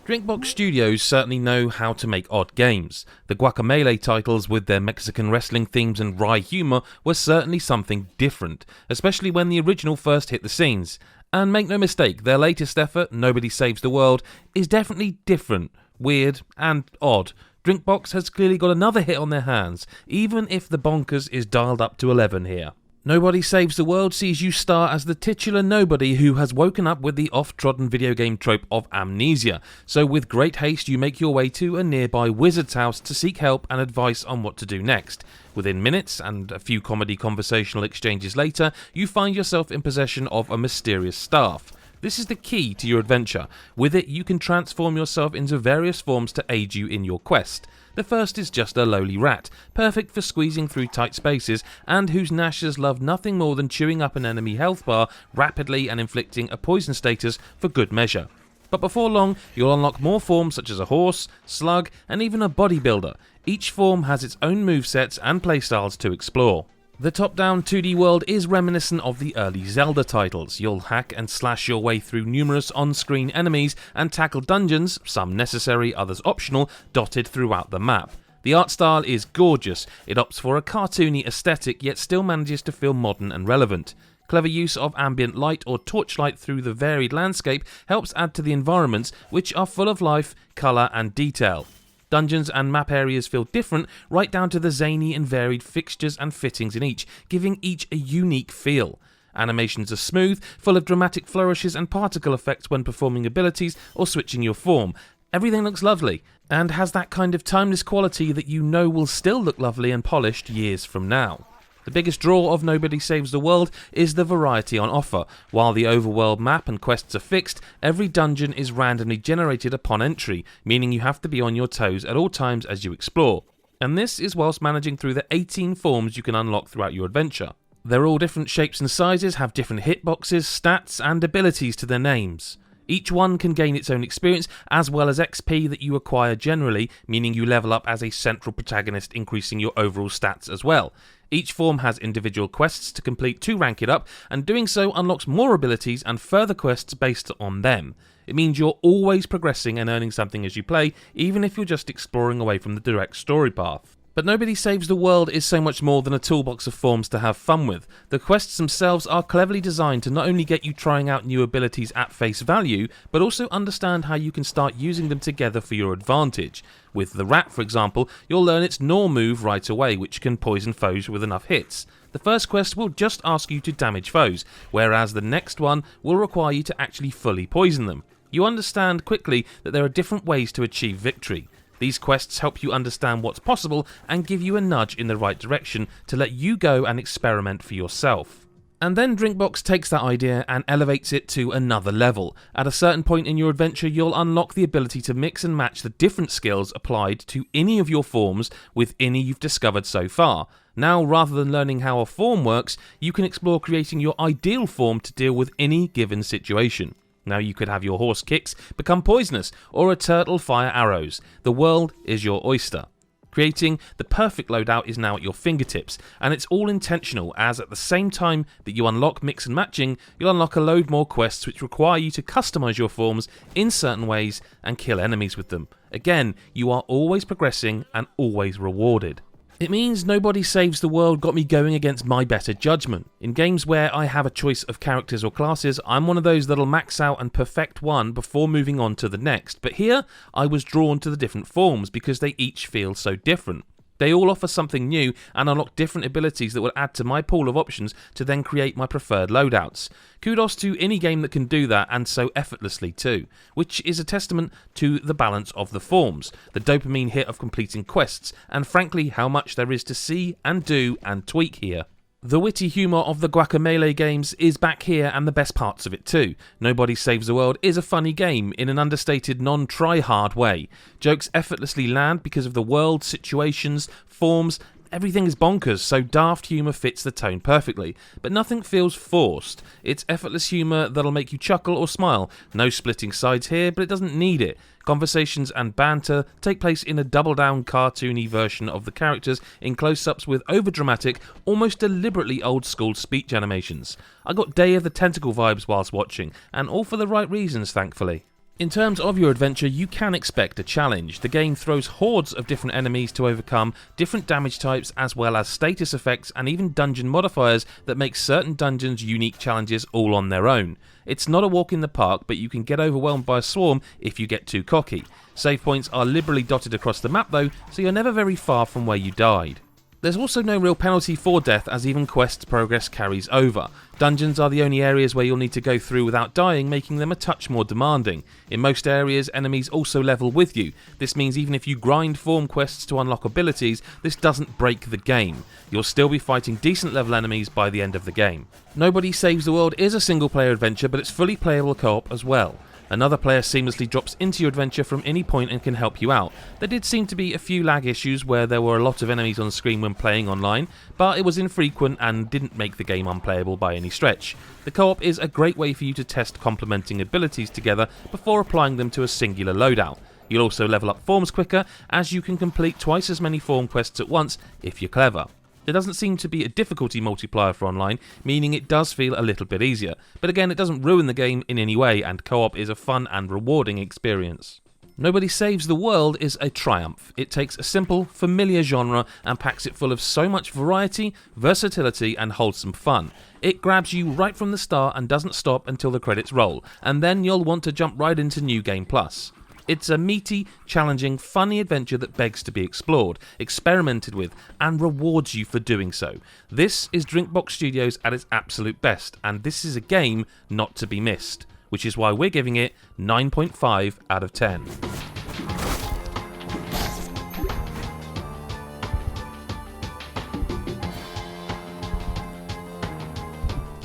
DrinkBox Studios certainly know how to make odd games. The Guacamelee titles with their Mexican wrestling themes and wry humour were certainly something different, especially when the original first hit the scenes. And make no mistake, their latest effort, Nobody Saves the World, is definitely different, weird and odd. DrinkBox has clearly got another hit on their hands, even if the bonkers is dialed up to 11 here. Nobody Saves the World sees you star as the titular nobody who has woken up with the oft-trodden video game trope of amnesia, so with great haste you make your way to a nearby wizard's house to seek help and advice on what to do next. Within minutes, and a few comedy conversational exchanges later, you find yourself in possession of a mysterious staff. This is the key to your adventure. With it you can transform yourself into various forms to aid you in your quest. The first is just a lowly rat, perfect for squeezing through tight spaces, and whose gnashers love nothing more than chewing up an enemy health bar rapidly and inflicting a poison status for good measure. But before long, you'll unlock more forms such as a horse, slug, and even a bodybuilder. Each form has its own movesets and playstyles to explore. The top-down 2D world is reminiscent of the early Zelda titles. You'll hack and slash your way through numerous on-screen enemies and tackle dungeons, some necessary, others optional, dotted throughout the map. The art style is gorgeous. It opts for a cartoony aesthetic yet still manages to feel modern and relevant. Clever use of ambient light or torchlight through the varied landscape helps add to the environments, which are full of life, colour and detail. Dungeons and map areas feel different, right down to the zany and varied fixtures and fittings in each, giving each a unique feel. Animations are smooth, full of dramatic flourishes and particle effects when performing abilities or switching your form. Everything looks lovely, and has that kind of timeless quality that you know will still look lovely and polished years from now. The biggest draw of Nobody Saves the World is the variety on offer. While the overworld map and quests are fixed, every dungeon is randomly generated upon entry, meaning you have to be on your toes at all times as you explore. And this is whilst managing through the 18 forms you can unlock throughout your adventure. They're all different shapes and sizes, have different hitboxes, stats and abilities to their names. Each one can gain its own experience as well as XP that you acquire generally, meaning you level up as a central protagonist, increasing your overall stats as well. Each form has individual quests to complete to rank it up, and doing so unlocks more abilities and further quests based on them. It means you're always progressing and earning something as you play, even if you're just exploring away from the direct story path. But Nobody Saves the World is so much more than a toolbox of forms to have fun with. The quests themselves are cleverly designed to not only get you trying out new abilities at face value, but also understand how you can start using them together for your advantage. With the rat, for example, you'll learn its gnaw move right away, which can poison foes with enough hits. The first quest will just ask you to damage foes, whereas the next one will require you to actually fully poison them. You understand quickly that there are different ways to achieve victory. These quests help you understand what's possible and give you a nudge in the right direction to let you go and experiment for yourself. And then DrinkBox takes that idea and elevates it to another level. At a certain point in your adventure, you'll unlock the ability to mix and match the different skills applied to any of your forms with any you've discovered so far. Now, rather than learning how a form works, you can explore creating your ideal form to deal with any given situation. Now you could have your horse kicks become poisonous, or a turtle fire arrows. The world is your oyster. Creating the perfect loadout is now at your fingertips, and it's all intentional, as at the same time that you unlock mix and matching, you'll unlock a load more quests which require you to customise your forms in certain ways and kill enemies with them. Again, you are always progressing and always rewarded. It means Nobody Saves the World got me going against my better judgment. In games where I have a choice of characters or classes, I'm one of those that'll max out and perfect one before moving on to the next. But here, I was drawn to the different forms because they each feel so different. They all offer something new and unlock different abilities that will add to my pool of options to then create my preferred loadouts. Kudos to any game that can do that, and so effortlessly too, which is a testament to the balance of the forms, the dopamine hit of completing quests, and frankly how much there is to see and do and tweak here. The witty humour of the Guacamelee games is back here, and the best parts of it too. Nobody Saves the World is a funny game in an understated, non-try-hard way. Jokes effortlessly land because of the world, situations, forms. Everything is bonkers, so daft humour fits the tone perfectly, but nothing feels forced. It's effortless humour that'll make you chuckle or smile. No splitting sides here, but it doesn't need it. Conversations and banter take place in a double-down cartoony version of the characters in close-ups with overdramatic, almost deliberately old-school speech animations. I got Day of the Tentacle vibes whilst watching, and all for the right reasons, thankfully. In terms of your adventure, you can expect a challenge. The game throws hordes of different enemies to overcome, different damage types, as well as status effects and even dungeon modifiers that make certain dungeons unique challenges all on their own. It's not a walk in the park, but you can get overwhelmed by a swarm if you get too cocky. Save points are liberally dotted across the map though, so you're never very far from where you died. There's also no real penalty for death, as even quest progress carries over. Dungeons are the only areas where you'll need to go through without dying, making them a touch more demanding. In most areas, enemies also level with you. This means even if you grind form quests to unlock abilities, this doesn't break the game. You'll still be fighting decent level enemies by the end of the game. Nobody Saves the World is a single player adventure, but it's fully playable co-op as well. Another player seamlessly drops into your adventure from any point and can help you out. There did seem to be a few lag issues where there were a lot of enemies on screen when playing online, but it was infrequent and didn't make the game unplayable by any stretch. The co-op is a great way for you to test complementing abilities together before applying them to a singular loadout. You'll also level up forms quicker, as you can complete twice as many form quests at once if you're clever. There doesn't seem to be a difficulty multiplier for online, meaning it does feel a little bit easier. But again, it doesn't ruin the game in any way, and co-op is a fun and rewarding experience. Nobody Saves the World is a triumph. It takes a simple, familiar genre and packs it full of so much variety, versatility and wholesome fun. It grabs you right from the start and doesn't stop until the credits roll, and then you'll want to jump right into New Game Plus. It's a meaty, challenging, funny adventure that begs to be explored, experimented with, and rewards you for doing so. This is DrinkBox Studios at its absolute best, and this is a game not to be missed, which is why we're giving it 9.5 out of 10.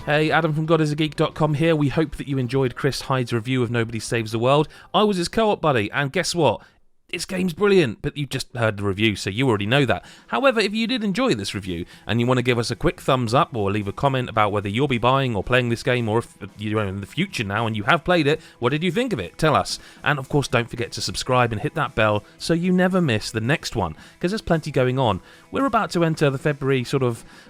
Hey, Adam from GodIsAGeek.com here. We hope that you enjoyed Chris Hyde's review of Nobody Saves the World. I was his co-op buddy, and guess what? This game's brilliant, but you just heard the review, so you already know that. However, if you did enjoy this review, and you want to give us a quick thumbs up, or leave a comment about whether you'll be buying or playing this game, or if you're in the future now and you have played it, what did you think of it? Tell us. And of course, don't forget to subscribe and hit that bell so you never miss the next one, because there's plenty going on. We're about to enter the February,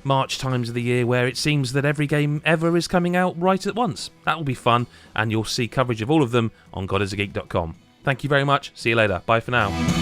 March times of the year where it seems that every game ever is coming out right at once. That will be fun, and you'll see coverage of all of them on GodIsAGeek.com. Thank you very much. See you later. Bye for now.